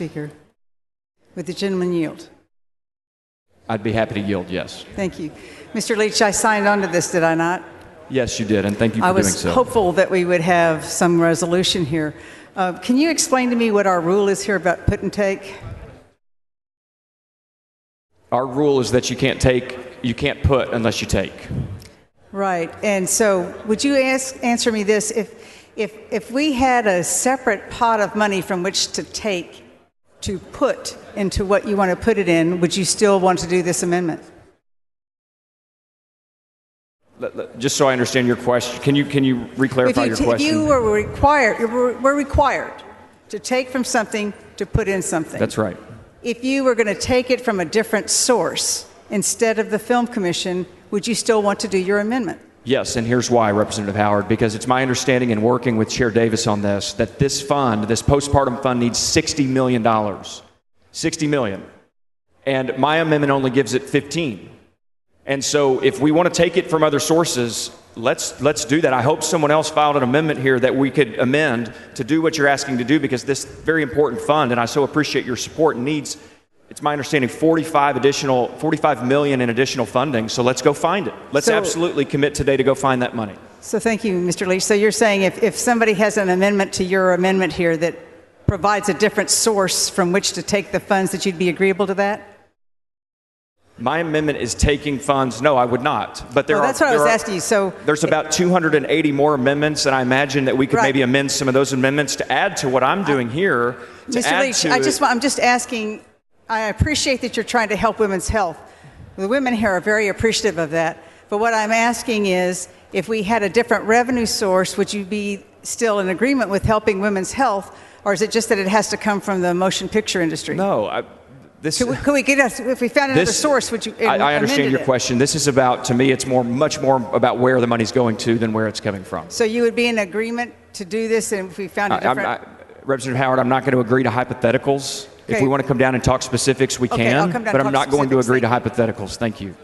Speaker. Would the gentleman yield? I'd be happy to yield, yes. Thank you. Mr. Leach, I signed on to this, did I not? Yes, you did, and thank you for doing so. I was hopeful that we would have some resolution here. Can you explain to me what our rule is here about put and take? Our rule is that you can't put unless you take. Right, and so would you answer me this? If we had a separate pot of money from which to take to put into what you want to put it in, would you still want to do this amendment? Just so I understand your question, can you re-clarify your question? If you were required to take from something to put in something. That's right. If you were going to take it from a different source instead of the Film Commission, would you still want to do your amendment? Yes, and here's why, Representative Howard, because it's my understanding in working with Chair Davis on this, that this fund, this postpartum fund, needs $60 million. $60 million. And my amendment only gives it 15. And so if we want to take it from other sources, let's do that. I hope someone else filed an amendment here that we could amend to do what you're asking to do, because this very important fund, and I so appreciate your support, needs, it's my understanding, 45 million in additional funding. So let's go find it. Let's absolutely commit today to go find that money. So thank you, Mr. Leach. So you're saying if somebody has an amendment to your amendment here that provides a different source from which to take the funds, that you'd be agreeable to that? My amendment is taking funds. No, I would not. But that's what I was asking you. So there's about 280 more amendments, and I imagine that we could maybe amend some of those amendments to add to what I'm doing here. Mr. Leach, I'm just asking. I appreciate that you're trying to help women's health. The women here are very appreciative of that. But what I'm asking is, if we had a different revenue source, would you be still in agreement with helping women's health, or is it just that it has to come from the motion picture industry? No. Could we get us, if we found another source, would you? I understand your question. This is about, to me, it's much more about where the money's going to than where it's coming from. So you would be in agreement to do this, and if we found a different? Representative Howard, I'm not going to agree to hypotheticals. Okay. If we want to come down and talk specifics, we can, but I'm not going to agree to hypotheticals. Thank you.